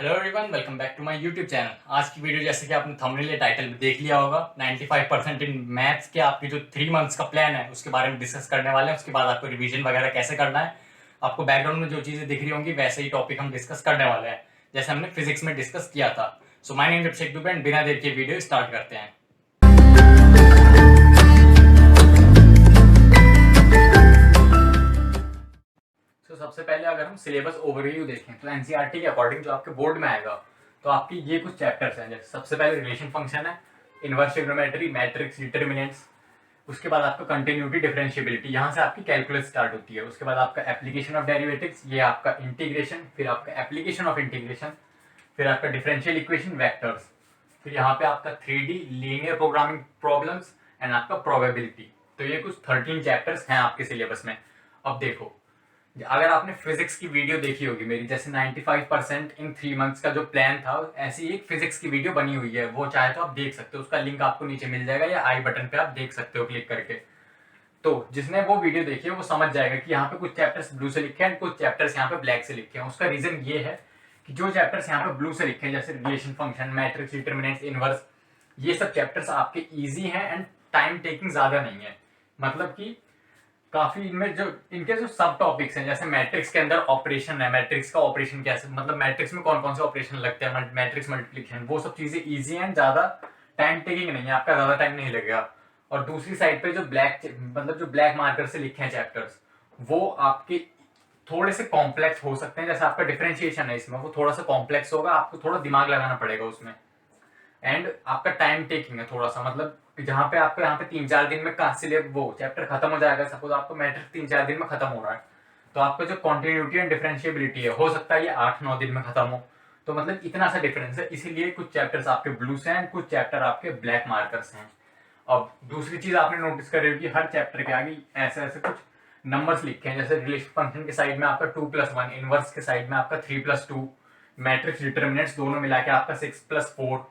Hello everyone, welcome back to my YouTube channel. आज की video जैसे कि आपने थंबनेल या टाइटल में देख लिया होगा, 95% इन मैथ्स के आपके जो 3 मंथ्स का प्लान है उसके बारे में डिस्कस करने वाले हैं। उसके बाद आपको रिवीजन वगैरह कैसे करना है, आपको बैकग्राउंड में जो चीज़ें दिख रही होंगी वैसे ही टॉपिक हम डिस्कस करने वाले हैं जैसे हमने फिजिक्स में डिस्कस किया था। So my name is Shaikh Dubey and बिना देर के वीडियो स्टार्ट करते हैं। तो सबसे पहले अगर हम सिलेबस ओवरव्यू देखें तो एनसीईआरटी के अकॉर्डिंग जो आपके बोर्ड में आएगा तो आपकी ये कुछ चैप्टर्स हैं। जैसे सबसे पहले रिलेशन फंक्शन है, इनवर्स ट्रिग्नोमेट्री, मैट्रिक्स, डिटर्मिनेंट्स। उसके बाद आपका कंटिन्यूटी, डिफरेंशिएबिलिटी, यहाँ से आपकी कैलकुलस स्टार्ट होती है। उसके बाद आपका एप्लीकेशन ऑफ डेरिवेटिव्स, ये आपका इंटीग्रेशन, फिर आपका एप्लीकेशन ऑफ इंटीग्रेशन, फिर आपका डिफरेंशियल इक्वेशन, वेक्टर्स, फिर यहाँ पे आपका 3D linear programming problems and आपका प्रोबेबिलिटी। तो ये कुछ 13 चैप्टर्स हैं आपके सिलेबस में। अब देखो, अगर आपने फिजिक्स की वीडियो देखी होगी मेरी, जैसे 95% इन 3 मंथ्स का जो प्लान था, ऐसी एक फिजिक्स की वीडियो बनी हुई है, वो चाहे तो आप देख सकते हो। उसका लिंक आपको नीचे मिल जाएगा या आई बटन पे आप देख सकते हो क्लिक करके। तो जिसने वो वीडियो देखी है वो समझ जाएगा कि यहाँ पे कुछ चैप्टर्स ब्लू से लिखे हैं, कुछ चैप्टर्स यहाँ पे ब्लैक से लिखे हैं। उसका रीजन ये है कि जो चैप्टर्स यहाँ पे ब्लू से लिखे हैं, जैसे relation function, matrix, determinants, inverse, ये सब चैप्टर्स आपके ईजी हैं एंड टाइम टेकिंग ज्यादा नहीं है। मतलब कि काफी इनमें जो इनके जो सब टॉपिक्स हैं, जैसे मैट्रिक्स के अंदर ऑपरेशन है, मैट्रिक्स का ऑपरेशन कैसे, मतलब मैट्रिक्स में कौन कौन से ऑपरेशन लगते हैं, मैट्रिक्स मल्टीप्लिकेशन, वो सब चीजें इजी हैं, ज्यादा टाइम टेकिंग नहीं है, आपका ज्यादा टाइम नहीं लगेगा। और दूसरी साइड पे जो ब्लैक मार्कर से लिखे हैं चैप्टर्स, वो आपके थोड़े से कॉम्प्लेक्स हो सकते हैं। जैसे आपका डिफरेंशिएशन है, इसमें वो थोड़ा सा कॉम्प्लेक्स होगा, आपको थोड़ा दिमाग लगाना पड़ेगा उसमें। एंड आपका टाइम टेकिंग है थोड़ा सा, मतलब जहाँ पे आपको यहाँ पे 3-4 दिन में वो चैप्टर खत्म हो जाएगा। सपोज आपको मैट्रिक्स 3-4 दिन में खत्म हो रहा है, तो आपका जो कॉन्टिन्यूटी एंड डिफरेंशिएबिलिटी है, हो सकता है ये 8-9 दिन में खत्म हो। तो मतलब इतना सा डिफरेंस है, इसीलिए कुछ चैप्टर्स आपके ब्लू से हैं, कुछ चैप्टर आपके ब्लैक मार्कर्स हैं। अब दूसरी चीज आपने नोटिस करी होगी, हर चैप्टर के आगे ऐसे ऐसे कुछ नंबर्स लिखे हैं। जैसे रिलेशन फंक्शन के साइड में आपका 2+1, इनवर्स के साइड में आपका 3+2, मैट्रिक्स डिटर्मिनेंट्स दोनों मिला के आपका 6+4।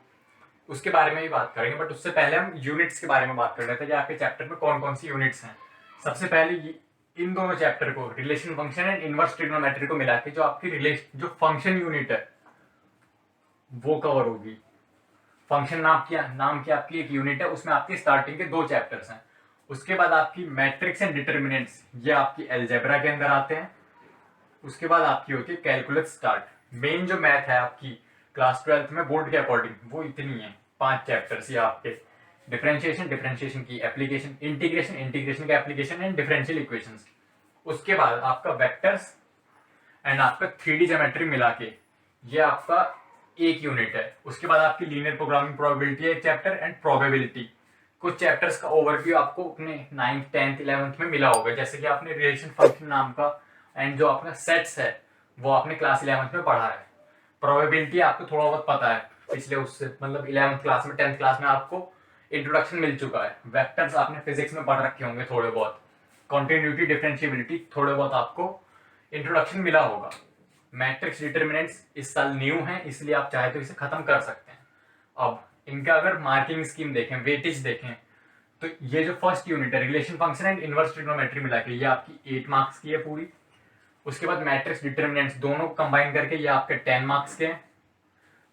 उसके बारे में भी बात करेंगे, बट उससे पहले हम यूनिट्स के बारे में बात कर रहे थे कि आपके चैप्टर में कौन कौन सी यूनिट्स हैं। सबसे पहले इन दोनों चैप्टर को, relation function and inverse trigonometry को मिला के जो आपकी रिलेशन जो फंक्शन यूनिट है वो कवर होगी। फंक्शन नाम की आपकी एक यूनिट है, उसमें आपकी स्टार्टिंग के 2 चैप्टर्स हैं। उसके बाद आपकी मैट्रिक्स एंड डिटर्मिनेंट्स, ये आपकी अलजेब्रा के अंदर आते हैं। उसके बाद आपकी होती है कैलकुलस स्टार्ट। मेन जो मैथ है आपकी क्लास 12th में बोर्ड के अकॉर्डिंग, वो इतनी है, 5 चैप्टर्स ये आपके। डिफरेंशिएशन की एप्लीकेशन, इंटीग्रेशन का एप्लीकेशन एंड डिफरेंशियल इक्वेशंस। उसके बाद आपका वेक्टर्स एंड आपका 3D ज्योमेट्री मिला के ये आपका एक यूनिट है। उसके बाद आपकी लीनियर प्रोग्रामिंग प्रोबेबिलिटी है एक चैप्टर एंड प्रोबेबिलिटी। कुछ चैप्टर्स का ओवरव्यू आपको अपने 9th 10th 11th में मिला होगा, जैसे कि आपने रिलेशन फंक्शन नाम का एंड जो अपना सेट्स है वो आपने क्लास 11th में पढ़ा है। प्रोबेबिलिटी आपको थोड़ा बहुत पता है पिछले उससे, मतलब 11th क्लास में 10th क्लास में आपको इंट्रोडक्शन मिल चुका है। वेक्टर्स आपने फिजिक्स में पढ़ रखे होंगे थोड़े बहुत। कॉन्टिन्यूटी, डिफरेंशिएबिलिटी थोड़े बहुत आपको इंट्रोडक्शन मिला होगा। मैट्रिक्स, डिटर्मिनेंट्स इस साल न्यू है, इसलिए आप चाहे तो इसे खत्म कर सकते हैं। अब इनका अगर मार्किंग स्कीम देखें, वेटेज देखें, तो ये जो फर्स्ट यूनिट है relation function and inverse trigonometry मिला के, ये आपकी 8 मार्क्स की है पूरी। उसके बाद मैट्रिक्स, डिटर्मिनेंट्स दोनों कंबाइन करके ये आपके 10 मार्क्स के।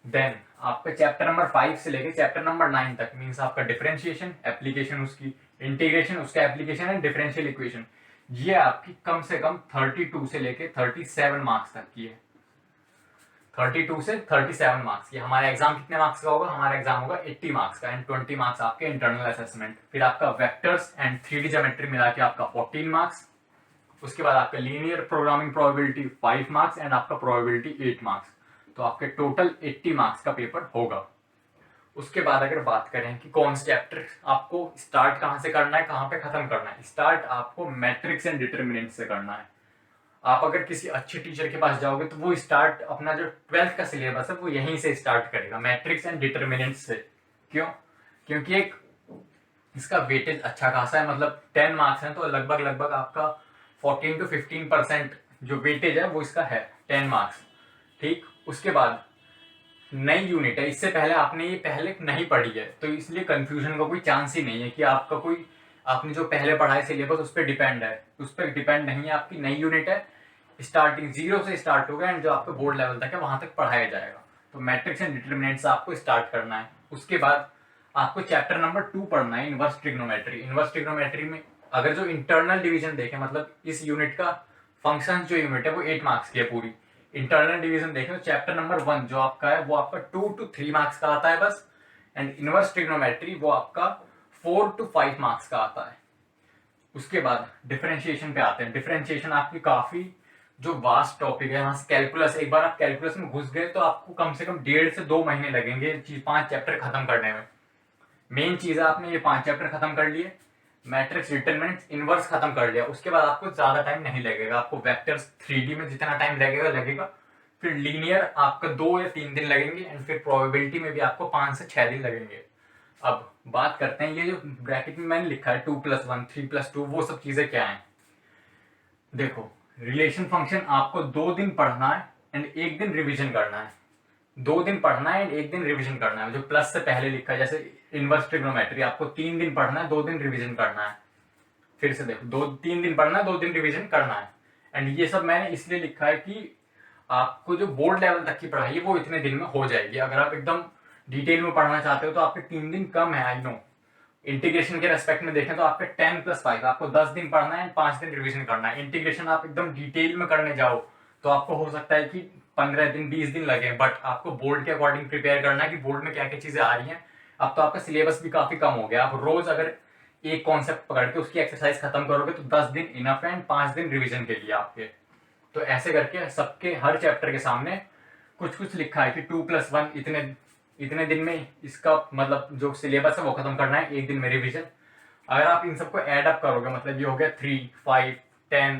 देन आपका चैप्टर नंबर 5 से लेके चैप्टर नंबर 9 तक मींस आपका डिफरेंशिएशन, एप्लीकेशन उसकी, इंटीग्रेशन उसका एप्लीकेशन एंड डिफरेंशियल इक्वेशन, ये आपकी कम से कम 32 से लेके 37 मार्क्स तक की है। 32 से 37 मार्क्स की। हमारा एग्जाम कितने मार्क्स का होगा? हमारा एग्जाम होगा 80 मार्क्स का एंड 20 मार्क्स आपके इंटरनल असेसमेंट। फिर आपका वेक्टर्स एंड 3D ज्योमेट्री मिला के आपका 14 मार्क्स। उसके बाद आपका linear programming probability 5 marks and आपका प्रोबेबिलिटी 8 मार्क्स। तो आपके टोटल 80 मार्क्स का पेपर होगा। उसके बाद अगर बात करें कि कौन से चैप्टर आपको स्टार्ट कहां से करना है, कहां पे खत्म करना है, स्टार्ट आपको मैट्रिक्स एंड डिटर्मिनेंट से करना है। आप अगर किसी अच्छे टीचर के पास जाओगे तो वो स्टार्ट अपना जो 12th का सिलेबस है वो यहीं से स्टार्ट करेगा, मैट्रिक्स एंड डिटर्मिनेंट से। क्यों? क्योंकि एक इसका वेटेज अच्छा खासा है, मतलब 10 मार्क्स हैं तो लगभग आपका 14 to 15% जो वेटेज है वो इसका है, 10 मार्क्स। ठीक, उसके बाद नई यूनिट है, इससे पहले आपने ये पहले नहीं पढ़ी है, तो इसलिए कंफ्यूजन का कोई चांस ही नहीं है कि आपका कोई आपने जो पहले पढ़ा है सिलेबस उस पर डिपेंड है, उस पर डिपेंड नहीं है। आपकी नई यूनिट है, स्टार्टिंग 0 से स्टार्ट होगा एंड जो आपका बोर्ड लेवल तक है वहां तक पढ़ाया जाएगा। तो मैट्रिक्स एंड डिटर्मिनेंट्स आपको स्टार्ट करना है। उसके बाद आपको चैप्टर नंबर 2 पढ़ना है, इनवर्स ट्रिग्नोमेट्री। इनवर्स ट्रिग्नोमेट्री में अगर जो इंटरनल डिवीजन देखें, मतलब इस यूनिट का फंक्शन जो यूनिट है वो 8 मार्क्स की है पूरी। इंटरनल डिवीजन देखें तो चैप्टर नंबर 1 जो आपका है वो आपका 2 to 3 मार्क्स का आता है बस, एंड इनवर्स ट्रिग्नोमेट्री वो आपका 4 to 5 मार्क्स का आता है। उसके बाद डिफरेंशिएशन पे आते हैं। डिफरेंशिएशन आपकी काफी जो वास्ट टॉपिक है, यहाँ कैलकुलस, एक बार आप कैलकुलस में घुस गए तो आपको कम से कम 1.5 से 2 महीने लगेंगे 5 चैप्टर खत्म करने में। मेन चीज है आपने ये 5 चैप्टर खत्म कर लिए, मैट्रिक्स, डिटरमिनेंट्स, इनवर्स खत्म कर लिया, उसके बाद आपको ज्यादा टाइम नहीं लगेगा। आपको वेक्टर्स 3D में जितना टाइम लगेगा, फिर लीनियर आपका 2 या 3 दिन लगेंगे, एंड फिर प्रोबेबिलिटी में भी आपको 5 से 6 दिन लगेंगे। अब बात करते हैं ये जो ब्रैकेट में मैंने लिखा है 2+1, 3+2, वो सब चीजें क्या है। देखो, रिलेशन फंक्शन आपको 2 दिन पढ़ना है एंड 1 दिन रिवीजन करना है। 2 दिन पढ़ना है एंड 1 दिन रिवीजन करना है। जो प्लस से पहले लिखा है, जैसे इनवर्स ट्रिग्नोमेट्री आपको 3 दिन पढ़ना है, 2 दिन रिवीजन करना है। फिर से देखो, 3 दिन पढ़ना है, 2 दिन रिवीजन करना है। एंड ये सब मैंने इसलिए लिखा है कि आपको जो बोर्ड लेवल तक की पढ़ाई है वो इतने दिन में हो जाएगी। अगर आप एकदम डिटेल में पढ़ना चाहते हो तो आपके 3 दिन कम है, आई नो। इंटीग्रेशन के रेस्पेक्ट में देखें तो आपके 10+5 आपको 10 दिन पढ़ना है, 5 दिन रिवीजन करना है। इंटीग्रेशन आप एकदम डिटेल में करने जाओ तो आपको हो सकता है कि 15 दिन 20 दिन लगे, बट आपको बोर्ड के अकॉर्डिंग प्रिपेयर करना है कि बोर्ड में क्या क्या चीजें आ रही हैं। अब तो आपका सिलेबस भी काफी कम हो गया, आप रोज अगर एक कॉन्सेप्ट पकड़ के उसकी एक्सरसाइज खत्म करोगे तो 10 दिन इनफ है, 5 दिन रिवीजन के लिए आपके। तो ऐसे करके सबके हर चैप्टर के सामने कुछ कुछ लिखा है कि 2+1 इतने दिन में इसका मतलब जो सिलेबस है वो खत्म करना है, 1 दिन में रिवीजन। अगर आप इन सबको ऐड अप करोगे, मतलब ये हो गया 3, 5, 10,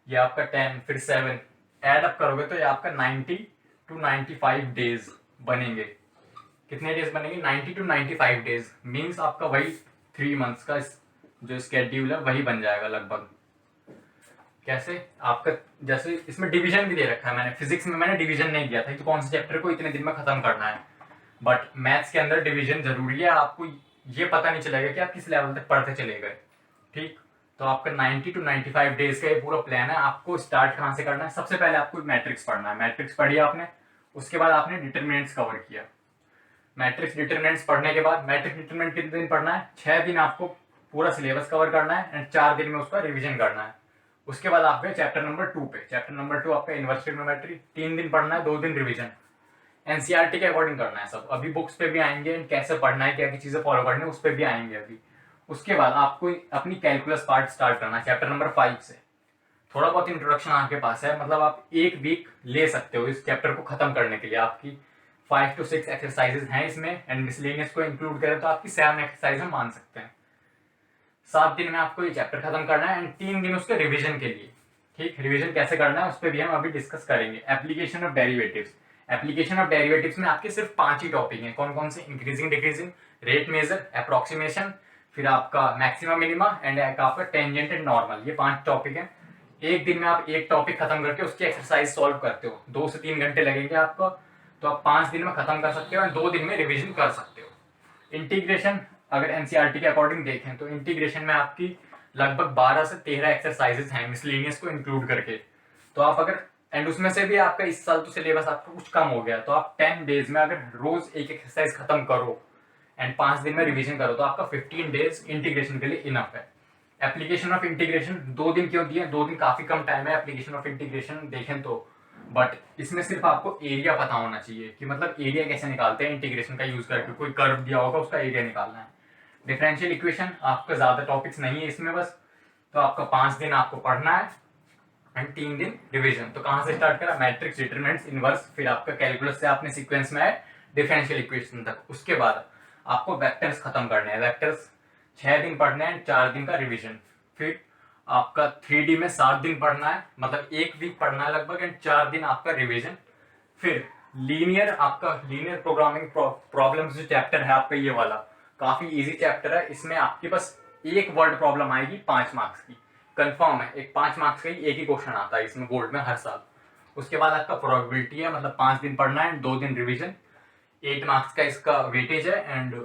ये आपका 10, फिर 7, ऐड अप करोगे तो ये आपका 90 to 95 डेज बनेंगे। कितने डेज बनेंगे? 90 to 95 डेज, मीन्स आपका वही 3 मंथ्स का जो स्केड्यूल है वही बन जाएगा लगभग। कैसे? आपका जैसे इसमें डिवीजन भी दे रखा है, मैंने फिजिक्स में मैंने डिवीजन नहीं दिया था कि कौन से चैप्टर को इतने दिन में खत्म करना है, बट मैथ्स के अंदर डिवीजन जरूरी है। आपको ये पता नहीं चलेगा कि आप किस लेवल तक पढ़ते चले गए। ठीक, तो आपका 90 to 95 डेज का ये पूरा प्लान है। आपको स्टार्ट कहाँ से करना है? सबसे पहले आपको मैट्रिक्स पढ़ना है। मैट्रिक्स पढ़ी आपने, उसके बाद आपने डिटरमिनेंट्स कवर किया। मैट्रिक्स डिटरमिनेंट्स पढ़ने के बाद मैट्रिक्स डिटरमिनेंट कितने दिन पढ़ना है? 6 दिन आपको पूरा सिलेबस कवर करना है एंड 4 दिन में उसका रिवीजन करना है। उसके बाद आप गए चैप्टर नंबर 2 पे। चैप्टर नंबर 2 आपका इनवर्स ट्रिग्नोमेट्री, 3 दिन पढ़ना है, 2 दिन रिवीजन। एनसीईआरटी के अकॉर्डिंग करना है सब। अभी बुक्स पे भी आएंगे, कैसे पढ़ना है, क्या क्या चीजें फॉलो करनी है, उस पर भी आएंगे अभी। उसके बाद आपको अपनी कैलकुलस पार्ट स्टार्ट करना है चैप्टर नंबर 5 से। थोड़ा बहुत इंट्रोडक्शन आपके पास है, मतलब आप 1 वीक ले सकते हो इस चैप्टर को खत्म करने के लिए। आपकी 5 to 6 एक्सरसाइजेस हैं इसमें, एंड मिसलेनियस को इंक्लूड करें तो आपकी 7 एक्सरसाइज हम मान सकते हैं। 7 दिन में आपको ये चैप्टर खत्म करना है एंड 3 दिन उसके रिवीजन के लिए। ठीक, रिवीजन कैसे करना है उस पर भी हम अभी डिस्कस करेंगे। Application of derivatives. Application of derivatives में आपके सिर्फ 5 ही टॉपिक हैं। कौन कौन से? Increasing, decreasing, rate measure, approximation, फिर आपका मैक्सिमम मिनिमा एंड आपका टेंजेंट एंड नॉर्मल। ये 5 टॉपिक हैं। 1 दिन में आप एक टॉपिक खत्म करके उसकी एक्सरसाइज सॉल्व करते हो, 2 से 3 घंटे लगेंगे आपको, तो आप 5 दिन में खत्म कर सकते हो और 2 दिन में रिवीजन कर सकते हो। इंटीग्रेशन अगर एनसीईआरटी के अकॉर्डिंग देखें तो इंटीग्रेशन में आपकी लगभग 12 से 13 एक्सरसाइजेस हैं मिसलेनियस को इंक्लूड करके। तो आप अगर, एंड उसमें से भी आपका इस साल तो सिलेबस आपका कुछ कम हो गया, तो आप 10 डेज में अगर रोज एक एक्सरसाइज खत्म करो एंड 5 दिन में रिवीजन करो तो आपका 15 डेज इंटीग्रेशन के लिए इनफ है। एप्लीकेशन ऑफ इंटीग्रेशन 2 दिन क्यों दिए? 2 दिन काफी कम टाइम है एप्लीकेशन ऑफ इंटीग्रेशन देखें तो, बट इसमें सिर्फ आपको एरिया पता होना चाहिए कि मतलब एरिया कैसे निकालते हैं इंटीग्रेशन का यूज करके। कोई कर्व दिया होगा उसका एरिया निकालना है। डिफरेंशियल इक्वेशन आपका ज्यादा टॉपिक्स नहीं है इसमें बस, तो आपका 5 दिन आपको पढ़ना है एंड 3 दिन रिवीजन। तो कहां से स्टार्ट करा? मैट्रिक्स, डिटरमिनेंट्स, इनवर्स, फिर आपका कैलकुलस से आपने सीक्वेंस में है डिफरेंशियल इक्वेशन तक। उसके बाद आपको वेक्टर्स खत्म करने हैं। वेक्टर्स 6 दिन पढ़ने हैं, 4 दिन का रिवीजन। फिर आपका 3D में 7 दिन पढ़ना है, मतलब 1 वीक पढ़ना है लगभग, एंड 4 दिन आपका रिवीजन। फिर लीनियर, आपका लीनियर प्रोग्रामिंग प्रॉब्लम्स जो चैप्टर है आपका, ये वाला काफी इजी चैप्टर है। इसमें आपके पास एक वर्ड प्रॉब्लम आएगी 5 मार्क्स की, कंफर्म है। एक 5 मार्क्स का ही एक ही क्वेश्चन आता है इसमें बोर्ड में हर साल। उसके बाद आपका प्रोबेबिलिटी है, मतलब 5 दिन पढ़ना है, 2 दिन रिवीजन। 8 मार्क्स का इसका वेटेज है, एंड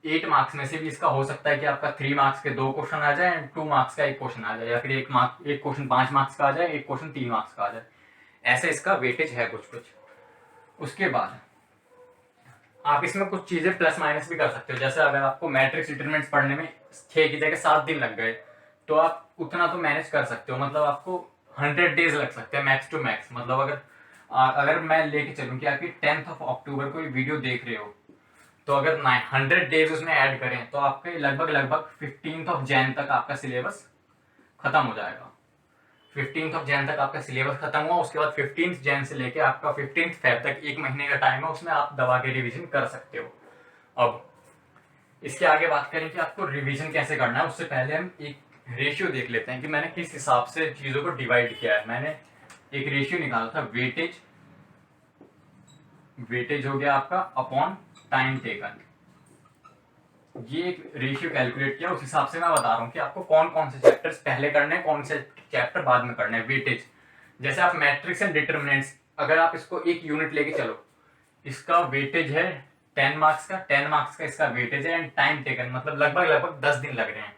8 मार्क्स में से भी इसका हो सकता है कि आपका 3 मार्क्स के 2 क्वेश्चन आ जाए एंड 2 मार्क्स का 1 क्वेश्चन आ जाए, या फिर एक क्वेश्चन 5 मार्क्स का आ जाए, 1 क्वेश्चन 3 मार्क्स का आ जाए। ऐसे इसका वेटेज है कुछ कुछ। उसके बाद आप इसमें कुछ चीज़ें प्लस माइनस भी कर सकते हो। जैसे अगर आपको मैट्रिक्स डिटरमिनेंट्स पढ़ने में 6 की जगह 7 दिन लग गए तो आप उतना तो मैनेज कर सकते हो। मतलब आपको 100 डेज लग सकते हैं मैक्स टू मैक्स। मतलब अगर मैं लेके चलूँ कि आपकी 10th अक्टूबर को ये वीडियो देख रहे हो, तो अगर 100 डेज उसमें ऐड करें तो आपके लगभग 15 जैन तक आपका सिलेबस खत्म हो जाएगा। 15 जैन तक आपका सिलेबस खत्म हुआ, उसके बाद 15 जैन से लेके आपका 15 फेब तक 1 महीने का टाइम है, उसमें आप दबा के रिवीजन कर सकते हो। अब इसके आगे बात करें कि आपको रिवीजन कैसे करना है, उससे पहले हम एक रेशियो देख लेते हैं कि मैंने किस हिसाब से चीज़ों को डिवाइड किया है। मैंने एक रेशियो निकाला था, वेटेज हो गया आपका अपॉन टाइम टेकन। ये एक रेशियो कैलकुलेट किया, उस हिसाब से मैं बता रहा हूँ कि आपको कौन कौन से चैप्टर्स पहले करने हैं, कौन से चैप्टर बाद में करने हैं। वेटेज, जैसे आप मैट्रिक्स एंड डिटरमिनेंट्स, अगर आप इसको एक यूनिट लेके चलो, इसका वेटेज है 10 मार्क्स का, 10 मार्क्स का इसका वेटेज है, एंड टाइम टेकन मतलब लगभग 10 दिन लग रहे हैं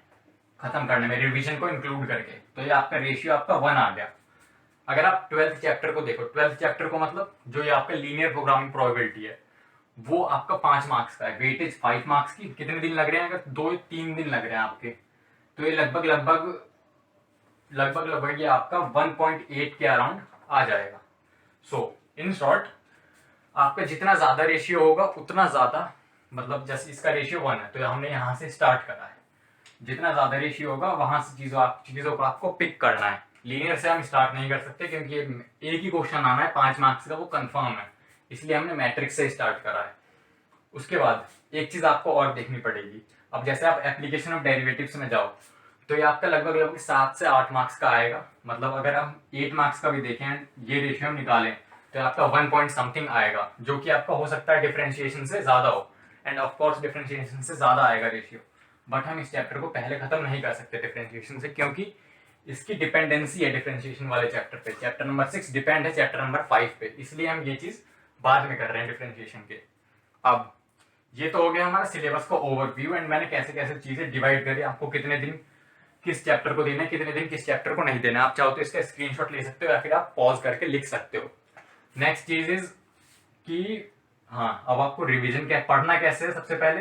खत्म करने में, रिवीजन को इंक्लूड करके। तो ये आपका रेशियो आपका 1 आ गया। अगर आप 12th चैप्टर को देखो, 12th चैप्टर को मतलब जो ये आपका लीनियर प्रोग्रामिंग प्रोबेबिलिटी है, वो आपका 5 मार्क्स का है, वेटेज 5 मार्क्स की। कितने दिन लग रहे हैं? अगर 2-3 दिन लग रहे हैं आपके, तो ये लगभग ये आपका 1.8 के अराउंड आ जाएगा। सो इन शॉर्ट, आपका जितना ज्यादा रेशियो होगा उतना ज्यादा, मतलब जैसे इसका रेशियो 1 है तो हमने यहाँ से स्टार्ट करा है, जितना ज्यादा रेशियो होगा वहां से चीजों को आपको पिक करना है। लीनियर से हम स्टार्ट नहीं कर सकते क्योंकि एक ही क्वेश्चन आना है 5 मार्क्स का, वो कंफर्म है, इसलिए हमने मैट्रिक्स से स्टार्ट करा है। उसके बाद एक चीज आपको और देखनी पड़ेगी। अब जैसे आप एप्लीकेशन ऑफ डेरिवेटिव्स में जाओ तो ये आपका लगभग 7 से 8 मार्क्स का आएगा। मतलब अगर हम 8 मार्क्स का भी देखें, ये रेशियो हम निकालें, तो आपका 1 पॉइंट समथिंग आएगा, जो कि आपका हो सकता है डिफरेंशिएशन से ज्यादा हो, एंड ऑफ कोर्स डिफरेंशिएशन से ज्यादा आएगा रेशियो। बट हम इस चैप्टर को पहले खत्म नहीं कर सकते डिफरेंशिएशन से, क्योंकि इसकी डिपेंडेंसी है डिफरेंशिएशन वाले चैप्टर पे। चैप्टर नंबर 6 डिपेंड है चैप्टर नंबर 5 पे, इसलिए हम ये चीज बाद में कर रहे हैं डिफरेंशिएशन के। अब ये तो हो गया हमारा सिलेबस का ओवरव्यू, एंड मैंने कैसे कैसे चीजें डिवाइड करी, आपको कितने दिन किस चैप्टर को देना है, कितने दिन किस चैप्टर को नहीं देना। आप चाहो तो इसका स्क्रीनशॉट ले सकते हो या फिर आप पॉज करके लिख सकते हो। नेक्स्ट चीज इज कि हाँ, अब आपको रिवीजन क्या पढ़ना कैसे है सबसे पहले,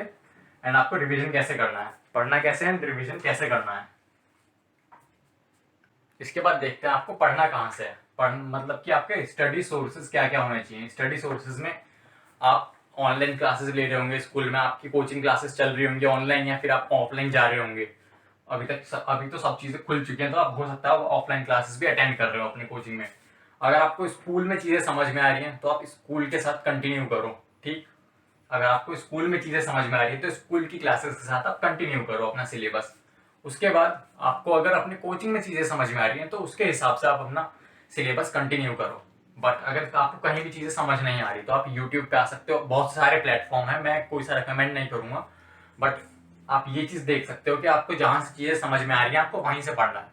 एंड आपको रिवीजन कैसे करना है, पढ़ना कैसे है एंड रिवीजन कैसे करना है। इसके बाद देखते हैं आपको पढ़ना कहाँ से है। मतलब कि आपके स्टडी सोर्सेज क्या क्या होने चाहिए। स्टडी सोर्सेज में आप ऑनलाइन क्लासेस ले रहे होंगे, स्कूल में आपकी कोचिंग क्लासेस चल रही होंगी ऑनलाइन, या फिर आप ऑफलाइन जा रहे होंगे। अभी तो सब चीजें खुल चुकी हैं, तो आप हो सकता है ऑफलाइन क्लासेस भी अटेंड कर रहे हो अपनी कोचिंग में। अगर आपको स्कूल में चीजें समझ में आ रही हैं तो आप स्कूल के साथ कंटिन्यू करो, ठीक। अगर आपको स्कूल में चीजें समझ में आ रही है तो स्कूल की क्लासेस के साथ आप कंटिन्यू करो अपना सिलेबस। उसके बाद आपको अगर अपनी कोचिंग में चीजें समझ में आ रही हैं तो उसके हिसाब से आप अपना सिलेबस कंटिन्यू करो। बट अगर आपको कहीं भी चीजें समझ नहीं आ रही तो आप यूट्यूब पे आ सकते हो, बहुत सारे प्लेटफॉर्म है, मैं कोई सा रिकमेंड नहीं करूंगा, बट आप ये चीज देख सकते हो कि आपको जहां से चीजें समझ में आ रही है आपको वहीं से पढ़ना है।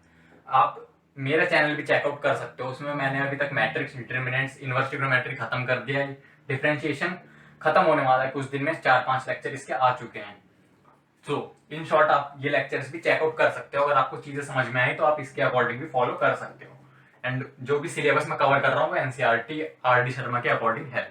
आप मेरा चैनल भी चेकआउट कर सकते हो, उसमें मैंने अभी तक मैट्रिक्स, डिटरमिनेंट्स, इनवर्स ट्रिग्नोमेट्री खत्म कर दिया है, डिफरेंशिएशन खत्म होने वाला है कुछ दिन में, 4-5 लेक्चर इसके आ चुके हैं। सो इन शॉर्ट आप ये लेक्चर्स भी चेकआउट कर सकते हो, अगर आपको चीजें समझ में आई तो आप इसके अकॉर्डिंग भी फॉलो कर सकते हो। एंड जो भी सिलेबस में कवर कर रहा हूँ वो एनसीईआरटी आर.डी. शर्मा के अकॉर्डिंग है।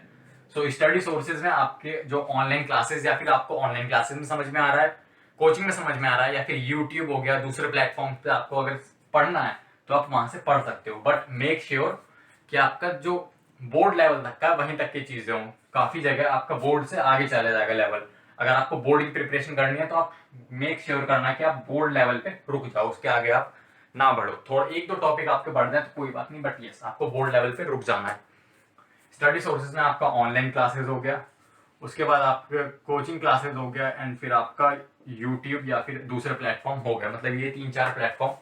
सो स्टडी सोर्सेज में आपके जो ऑनलाइन क्लासेस, या फिर आपको ऑनलाइन क्लासेस में समझ में आ रहा है, कोचिंग में समझ में आ रहा है, या फिर यूट्यूब हो गया, दूसरे प्लेटफॉर्म पे आपको अगर पढ़ना है तो आप वहां से पढ़ सकते हो। बट मेक श्योर कि आपका जो बोर्ड लेवल तक का वहीं तक की चीजें हों। काफी जगह आपका बोर्ड से आगे चले जाएगा लेवल। अगर आपको बोर्ड की प्रिपरेशन करनी है तो आप मेक श्योर करना कि आप बोर्ड लेवल पे रुक जाओ, उसके आगे आप ना बढ़ो। थोड़ा 1-2 टॉपिक आपके बढ़ जाए तो कोई बात नहीं, बट यस आपको बोर्ड लेवल पे रुक जाना है। स्टडी सोर्सेज में आपका ऑनलाइन क्लासेस हो गया, उसके बाद आपका कोचिंग क्लासेस हो गया, एंड फिर आपका यूट्यूब या फिर दूसरे प्लेटफॉर्म हो गया। मतलब ये 3-4 प्लेटफॉर्म।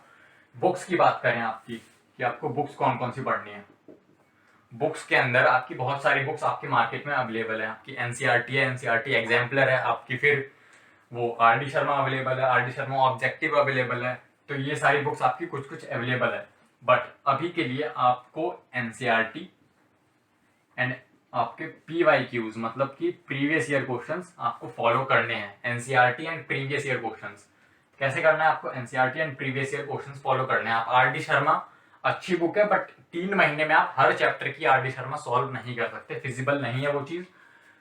बुक्स की बात करें आपकी कि आपको बुक्स कौन कौन सी पढ़नी है, बुक्स के अंदर आपकी बहुत सारी बुक्स आपकी मार्केट में अवेलेबल है। आपकी एनसीईआरटी है, एनसीईआरटी एग्जाम्पलर है आपकी, फिर वो आर.डी. शर्मा अवेलेबल है, आर.डी. शर्मा ऑब्जेक्टिव अवेलेबल है। तो ये सारी बुक्स आपकी कुछ कुछ अवेलेबल है। बट अभी के लिए आपको एनसीईआरटी एंड आपके PYQs मतलब कि प्रीवियस ईयर क्वेश्चंस आपको फॉलो करने हैं। NCERT and previous year questions कैसे करना है, आपको NCERT and previous year questions follow करने हैं। आप आर.डी. शर्मा अच्छी बुक है, बट 3 महीने में आप हर चैप्टर की आर.डी. शर्मा सॉल्व नहीं कर सकते, फिजिबल नहीं है वो चीज।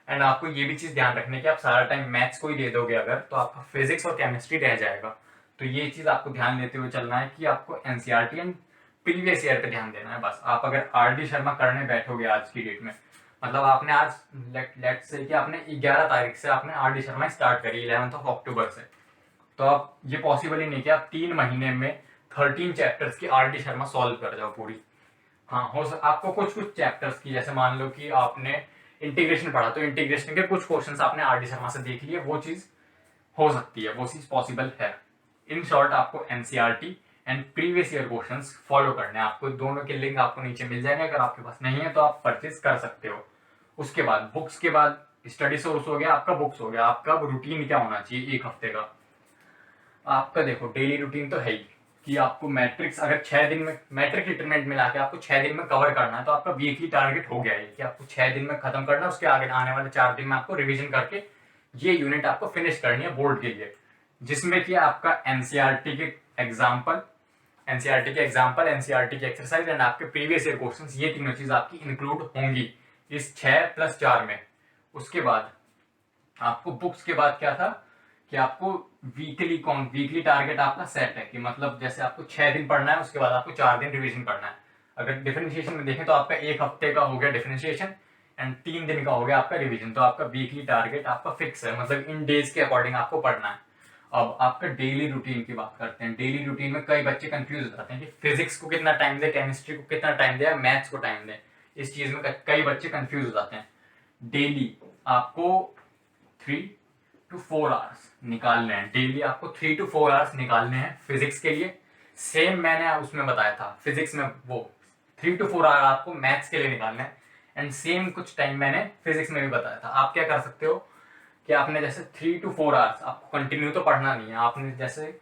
एंड आपको ये भी चीज़ ध्यान रखनी है कि आप सारा टाइम मैथ्स को ही दे दोगे अगर, तो आपका फिजिक्स और केमिस्ट्री रह जाएगा। तो ये चीज़ आपको ध्यान देते हुए चलना है कि आपको एनसीईआरटी एंड प्रीवियस ईयर पे ध्यान देना है बस। आप अगर आर डी शर्मा करने बैठोगे आज की डेट में, मतलब आपने आज लेट से कि आपने 11 तारीख से आपने आर डी शर्मा स्टार्ट करी 11 अक्टूबर से, तो आप ये पॉसिबल ही नहीं कि आप 3 महीने में 13 चैप्टर्स की आर डी शर्मा सॉल्व कर जाओ पूरी। हाँ आपको कुछ कुछ चैप्टर्स की, जैसे मान लो कि आपने इंटीग्रेशन पढ़ा तो इंटीग्रेशन के कुछ क्वेश्चंस आपने आर डी शर्मा से देख लिए, वो चीज़ हो सकती है, वो चीज़ पॉसिबल है। इन शॉर्ट आपको NCERT and previous year questions follow करने हैं। आपको दोनों के लिंक आपको नीचे मिल जाएंगे, अगर आपके पास नहीं है तो आप परचेज कर सकते हो। उसके बाद बुक्स के बाद स्टडी सोर्स हो गया आपका, बुक्स हो गया आपका। रूटीन क्या होना चाहिए एक हफ्ते का आपका? देखो डेली रूटीन तो है ही कि आपको मैट्रिक्स अगर 6 दिन में मैट्रिक इंटरनेट मिला के आपको 6 दिन में कवर करना है, तो आपका वीकली टारगेट हो गया है कि आपको 6 दिन में खत्म करना है। उसके आगे आने वाले 4 दिन में आपको रिवीजन करके ये यूनिट आपको फिनिश करनी है बोर्ड के लिए, जिसमें कि आपका एनसीईआरटी के एग्जाम्पल, एनसीईआरटी के एक्सरसाइज एंड आपके प्रीवियस ईयर क्वेश्चंस, ये तीनों चीज आपकी इंक्लूड होंगी इस 6+4 में। उसके बाद आपको बुक्स के बाद क्या था कि आपको वीकली टारगेट आपका सेट है कि मतलब जैसे आपको 6 दिन पढ़ना है, उसके बाद आपको 4 दिन रिवीजन करना है। अगर डिफरेंशिएशन में देखें तो आपका एक हफ्ते का हो गया डिफरेंशिएशन एंड 3 दिन का हो गया आपका रिवीजन। तो आपका वीकली टारगेट आपका फिक्स है, मतलब इन डेज के अकॉर्डिंग आपको पढ़ना है। अब आपका डेली रूटीन की बात करते हैं। डेली रूटीन में कई बच्चे कंफ्यूज हो जाते हैं कि फिजिक्स को कितना टाइम दे, केमिस्ट्री को कितना टाइम दे या मैथ्स को टाइम दे। इस चीज में कई बच्चे कंफ्यूज हो जाते हैं। डेली आपको 3 to 4 आवर्स निकालने हैं। डेली आपको 3 to 4 आवर्स निकालने हैं फिजिक्स के लिए। सेम मैंने उसमें बताया था फिजिक्स में, वो 3 to 4 आवर आपको मैथ्स के लिए निकालने हैं। एंड सेम कुछ टाइम मैंने फिजिक्स में भी बताया था। आप क्या कर सकते हो कि आपने जैसे 3 to 4 आवर्स आपको कंटिन्यू तो पढ़ना नहीं है। आपने जैसे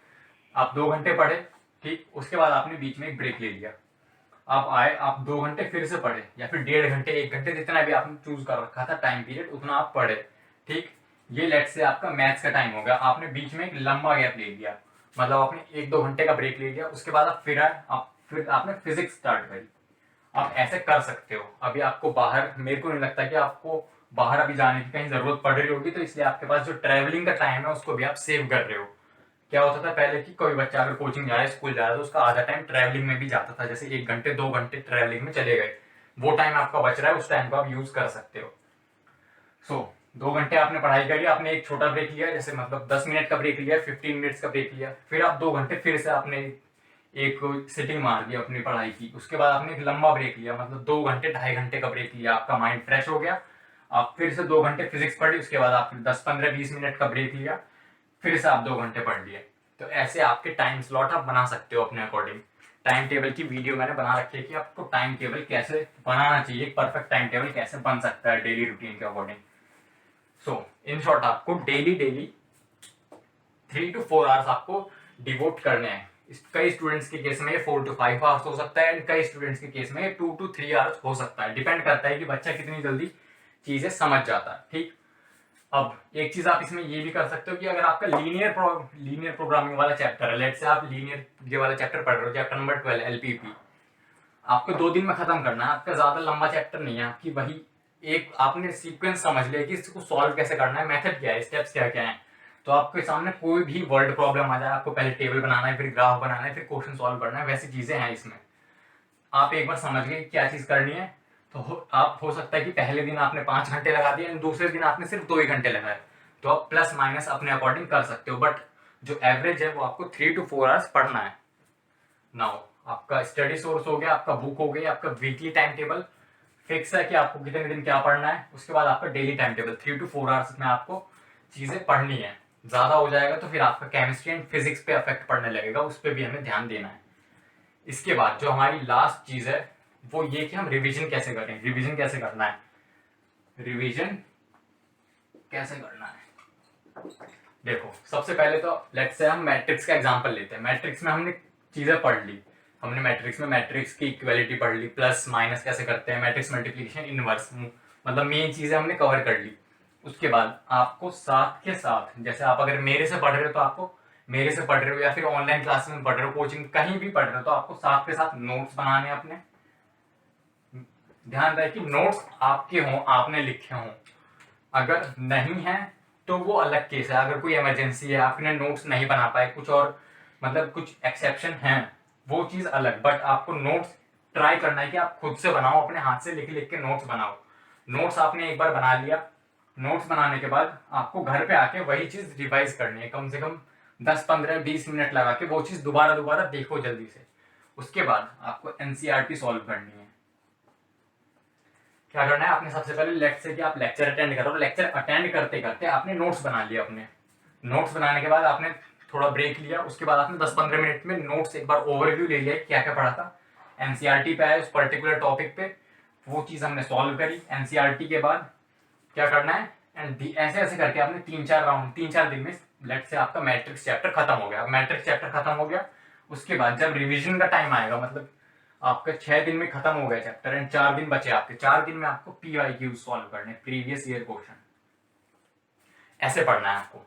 आप 2 घंटे पढ़े, ठीक, उसके बाद आपने बीच में एक ब्रेक ले लिया, आप आए, आप 2 घंटे फिर से पढ़े, या फिर 1.5 घंटे 1 घंटे जितना भी आपने चूज कर रखा था टाइम पीरियड, उतना आप पढ़े, ठीक। ये लेट से आपका मैथ्स का टाइम हो गया। आपने बीच में एक लंबा गैप ले लिया, मतलब आपने 1-2 घंटे का ब्रेक ले लिया, उसके बाद आप फिर आए, फिर आपने फिजिक्स स्टार्ट करी। आप ऐसे कर सकते हो। अभी आपको बाहर, मेरे को नहीं लगता कि आपको बाहर अभी जाने की कहीं जरूरत पड़ रही होगी, तो इसलिए आपके पास जो ट्रैवलिंग का टाइम है उसको भी आप सेव कर रहे हो। क्या होता था पहले कि कोई बच्चा अगर कोचिंग जा रहा है, स्कूल जा रहा है, तो उसका आधा टाइम ट्रैवलिंग में भी जाता था, जैसे 1 घंटे 2 घंटे ट्रैवलिंग में चले गए, वो टाइम आपका बच रहा है, उस टाइम को आप यूज कर सकते हो। सो 2 घंटे आपने पढ़ाई करी, आपने एक छोटा ब्रेक लिया, जैसे मतलब 10 मिनट का ब्रेक लिया, 15 मिनट्स का ब्रेक लिया, फिर आप 2 घंटे फिर से आपने एक सिटिंग मार दी अपनी पढ़ाई की, उसके बाद आपने एक लंबा ब्रेक लिया, मतलब 2 घंटे 2.5 घंटे का ब्रेक लिया, आपका माइंड फ्रेश हो गया। आप फिर से 2 घंटे फिजिक्स पढ़ी, उसके बाद आपने 10-15-20 मिनट का ब्रेक लिया, फिर से आप 2 घंटे पढ़ लिए। तो ऐसे आपके टाइम स्लॉट आप बना सकते हो अपने अकॉर्डिंग। टाइम टेबल की वीडियो मैंने बना रखी है कि आपको टाइम टेबल कैसे बनाना चाहिए, परफेक्ट टाइम टेबल कैसे बन सकता है डेली रूटीन के अकॉर्डिंग। सो इन शॉर्ट आपको डेली 3 to 4 आवर्स आपको डिवोट करने हैं। कई स्टूडेंट्स के केस में ये 4 to 5 आवर्स हो सकता है, एंड कई स्टूडेंट्स के केस में ये 2 to 3 आवर्स हो सकता है। डिपेंड करता है कि बच्चा कितनी जल्दी चीजें समझ जाता है, ठीक। अब एक चीज आप इसमें ये भी कर सकते हो कि अगर आपका लीनियर प्रोग्रामिंग वाला चैप्टर है, लेट से आप लीनियर ये वाला चैप्टर पढ़ रहे हो, चैप्टर नंबर 12 एलपीपी, आपको 2 दिन में खत्म करना है। आपका ज्यादा लंबा चैप्टर नहीं है, आपकी वही एक आपने सीक्वेंस समझ लिया कि इसको सॉल्व कैसे करना है, मेथड क्या है, स्टेप्स क्या क्या है। तो आपके सामने कोई भी वर्ड प्रॉब्लम आ जाए, आपको पहले टेबल बनाना है, फिर ग्राफ बनाना है, फिर क्वेश्चन सॉल्व करना है, वैसी चीजें हैं इसमें। आप एक बार समझ गए क्या चीज करनी है, तो आप हो सकता है कि पहले दिन आपने 5 घंटे लगा दिए, दूसरे दिन आपने सिर्फ 2 ही घंटे लगाए, तो आप प्लस माइनस अपने अकॉर्डिंग कर सकते हो। बट जो एवरेज है वो आपको 3 to 4 आवर्स पढ़ना है। नाउ आपका स्टडी सोर्स हो गया, आपका बुक हो गई, आपका वीकली टाइम टेबल फिक्स है कि आपको कितने दिन क्या पढ़ना है। उसके बाद आपका daily time table 3 to 4 hours में आपको चीजें पढ़नी है। ज्यादा हो जाएगा तो फिर आपका केमिस्ट्री एंड फिजिक्स पे अफेक्ट पड़ने लगेगा, उस पर भी हमें ध्यान देना है। इसके बाद जो हमारी लास्ट चीज है वो ये कि हम रिवीजन कैसे करें। रिवीजन कैसे करना है, रिवीजन कैसे करना है, देखो सबसे पहले तो लेट्स से हम मैट्रिक्स का एग्जांपल लेते हैं। मैट्रिक्स में हमने चीजें पढ़ ली, हमने मैट्रिक्स की इक्वालिटी पढ़ ली, प्लस माइनस कैसे करते हैं, मैट्रिक्स मल्टीप्लिकेशन, इनवर्स, मतलब मेन चीजें हमने कवर कर ली। उसके बाद आपको साथ के साथ, जैसे आप अगर मेरे से पढ़ रहे हो तो आपको मेरे से पढ़ रहे हो, या फिर ऑनलाइन क्लास में पढ़ रहे हो, कोचिंग कहीं भी पढ़ रहे हो, तो आपको साथ के साथ नोट्स बनाने अपने। ध्यान रहे कि नोट्स आपके हों, आपने लिखे हों। अगर नहीं है तो वो अलग केस है, अगर कोई इमरजेंसी है, आपने नोट्स नहीं बना पाए, कुछ और मतलब कुछ एक्सेप्शन है, वो चीज़ अलग। बट आपको नोट्स ट्राई करना है कि आप खुद से बनाओ, अपने हाथ से लिख लिख के नोट्स बनाओ। नोट्स आपने एक बार बना लिया, नोट्स बनाने के बाद आपको घर पे आके वही चीज़ रिवाइज करनी है, कम से कम 10-15-20 मिनट लगा के वो चीज़ दोबारा दोबारा देखो जल्दी से। उसके बाद आपको एनसीईआरटी सॉल्व करनी है। क्या करना है, आपने सबसे पहले लेट्स से कि आप लेक्चर अटेंड करो, लेक्चर अटेंड करते करते आपने नोट्स बना लिया। अपने नोट्स बनाने के बाद आपने थोड़ा ब्रेक लिया, उसके बाद आपने 10-15 मिनट में नोट्स एक बार ओवरव्यू ले लिया क्या क्या पढ़ा था, एनसीईआरटी पे आए उस पर्टिकुलर टॉपिक पे, वो चीज़ हमने सॉल्व करी। एनसीईआरटी के बाद क्या करना है, एंड ऐसे ऐसे करके आपने 3-4 दिन में लेट्स से आपका मैट्रिक्स चैप्टर खत्म हो गया। मैट्रिक्स चैप्टर खत्म हो गया, उसके बाद जब रिवीजन का टाइम आएगा, मतलब आपका 6 दिन में खत्म हो गया चैप्टर एंड 4 दिन बचे आपके, 4 दिन में आपको PYQ सॉल्व करने, प्रीवियस ईयर क्वेश्चन। ऐसे पढ़ना है आपको।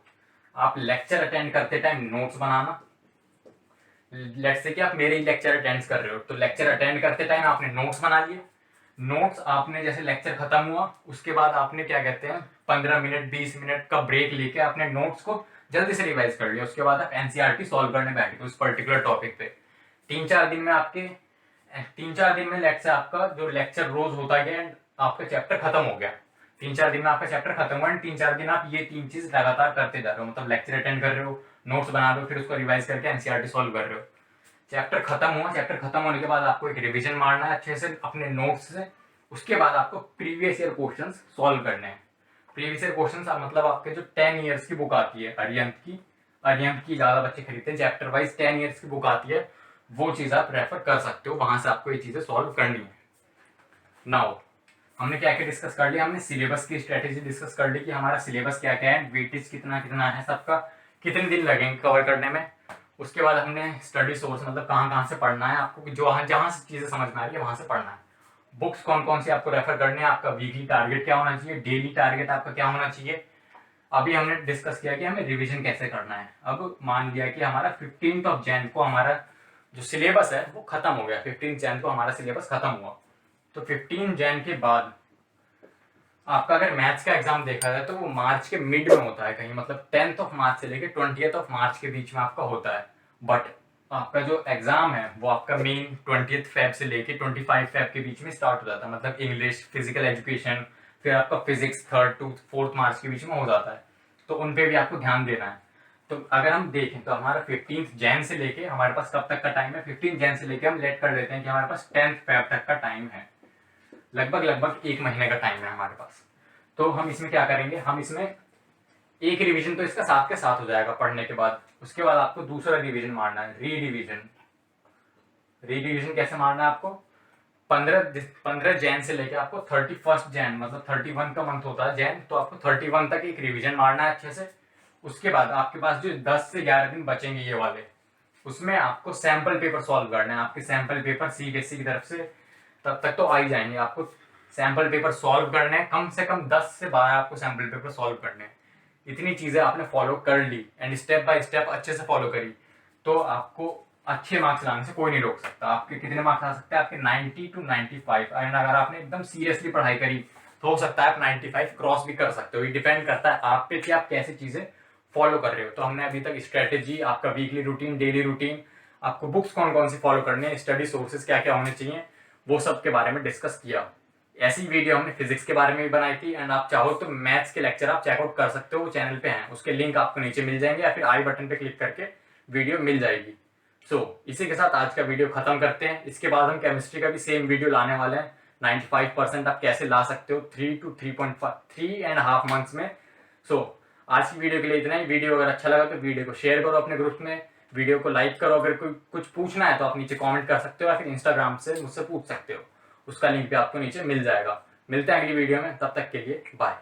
आप लेक्चर अटेंड करते time notes banana. Let's say कि आप मेरे ही लेक्चर अटेंड कर रहे हो, तो लेक्चर अटेंड करते टाइम आपने नोट्स बना लिए। नोट्स आपने जैसे लेक्चर खत्म हुआ उसके बाद आपने क्या कहते हैं 15 मिनट 20 मिनट का ब्रेक लेके अपने नोट्स को जल्दी से रिवाइज कर लिया। उसके बाद आप एनसीईआरटी सॉल्व करने बैठ गए उस पर्टिकुलर टॉपिक पे। 3-4 दिन में आपके 3-4 दिन में लेट्स से आपका जो लेक्चर रोज होता गया एंड आपका चैप्टर खत्म हो गया। 3-4 दिन में आपका चैप्टर खत्म हुआ एंड 3-4 दिन आप ये 3 चीज लगातार करते जा रहे हो, मतलब लेक्चर अटेंड कर रहे हो, नोट्स बना रहे हो, फिर उसको रिवाइज करके एनसीईआरटी सॉल्व कर रहे हो। चैप्टर खत्म हुआ, चैप्टर खत्म होने के बाद आपको एक रिवीजन मारना है अच्छे से अपने नोट्स से। उसके बाद आपको प्रीवियस ईयर क्वेश्चंस सॉल्व करने हैं। प्रीवियस ईयर क्वेश्चंस मतलब आपके जो 10 ईयर्स की बुक आती है अरिहंत की ज्यादा बच्चे खरीदते हैं, चैप्टर वाइज 10 ईयर्स की बुक आती है, वो चीज आप रेफर कर सकते हो, वहां से आपको ये चीजें सॉल्व करनी है। नाउ हमने क्या क्या डिस्कस कर लिया, हमने सिलेबस की स्ट्रेटेजी डिस्कस कर ली कि हमारा सिलेबस क्या क्या है, वेटेज कितना कितना है, सबका कितने दिन लगेंगे कवर करने में। उसके बाद हमने स्टडी सोर्स मतलब कहाँ कहाँ से पढ़ना है आपको, जो जहाँ से चीज़ें समझ में आ रही है वहाँ से पढ़ना है। बुक्स कौन कौन सी आपको रेफर करनी है, आपका वीकली टारगेट क्या होना चाहिए, डेली टारगेट आपका क्या होना चाहिए। अभी हमने डिस्कस किया कि हमें रिवीजन कैसे करना है। अब मान लिया कि हमारा 15 जैन को हमारा जो सिलेबस है वो खत्म हो गया, 15 जैन को हमारा सिलेबस खत्म हुआ, तो 15 जैन के बाद आपका अगर मैथ्स का एग्जाम देखा जाए तो वो मार्च के मिड में होता है कहीं, मतलब 10 मार्च से लेकर 20 मार्च के बीच में आपका होता है। बट आपका जो एग्जाम है वो आपका मेन 20 फेब से लेके 25 फेब के बीच में स्टार्ट हो जाता है, मतलब इंग्लिश, फिजिकल एजुकेशन, फिर आपका फिजिक्स 3rd to 4th मार्च के बीच में हो जाता है, तो उन पे भी आपको ध्यान देना है। तो अगर हम देखें तो हमारा 15 जैन से लेके हमारे पास कब तक का टाइम है, 15 जैन से लेके हम लेट कर देते हैं कि हमारे पास 10 फेब तक का टाइम है, लगभग 1 महीने का टाइम है हमारे पास। तो हम इसमें क्या करेंगे, हम इसमें एक रिवीजन तो इसका साथ के साथ हो जाएगा पढ़ने के बाद, उसके बाद आपको दूसरा रिवीजन मारना है, रीडिवीजन कैसे मारना है आपको, 15 जैन से लेके आपको 31 जैन, मतलब 31 का मंथ होता है जैन, तो आपको 31 तक एक रिवीजन मारना है अच्छे से। उसके बाद आपके पास जो 10 से 11 दिन बचेंगे ये वाले, उसमें आपको सैंपल पेपर सॉल्व करना है। आपके सैंपल पेपर सीबीएसई की तरफ से तब तक तो आ ही जाएंगे, आपको सैंपल पेपर सॉल्व करने हैं, कम से कम 10 से 12 आपको सैंपल पेपर सॉल्व करने हैं। इतनी चीज़ें आपने फॉलो कर ली एंड स्टेप बाय स्टेप अच्छे से फॉलो करी, तो आपको अच्छे मार्क्स लाने से कोई नहीं रोक सकता। आपके कितने मार्क्स आ सकते हैं, आपके 90 to 95, एंड अगर आपने एकदम सीरियसली पढ़ाई करी तो हो सकता है आप 95 क्रॉस भी कर सकते हो। ये डिपेंड करता है आप पे कि आप कैसी चीज़ें फॉलो कर रहे हो। तो हमने अभी तक स्ट्रेटेजी, आपका वीकली रूटीन, डेली रूटीन, आपको बुक्स कौन कौन सी फॉलो करनी है, स्टडी सोर्सेज क्या क्या होने चाहिए, वो सब के बारे में डिस्कस किया। ऐसी वीडियो हमने फिजिक्स के बारे में भी बनाई थी, एंड आप चाहो तो मैथ्स के लेक्चर आप चेकआउट कर सकते हो, वो चैनल पे हैं, उसके लिंक आपको नीचे मिल जाएंगे या फिर आई बटन पे क्लिक करके वीडियो मिल जाएगी। इसी के साथ आज का वीडियो खत्म करते हैं। इसके बाद हम केमिस्ट्री का भी सेम वीडियो लाने वाले हैं, 95% आप कैसे ला सकते हो 3 to 3.5 मंथ्स में। आज की वीडियो के लिए इतना ही। वीडियो अगर अच्छा लगा तो वीडियो को शेयर करो अपने ग्रुप में, वीडियो को लाइक करो। अगर कोई कुछ पूछना है तो आप नीचे कमेंट कर सकते हो या फिर इंस्टाग्राम से मुझसे पूछ सकते हो, उसका लिंक भी आपको नीचे मिल जाएगा। मिलते हैं अगली वीडियो में, तब तक के लिए बाय।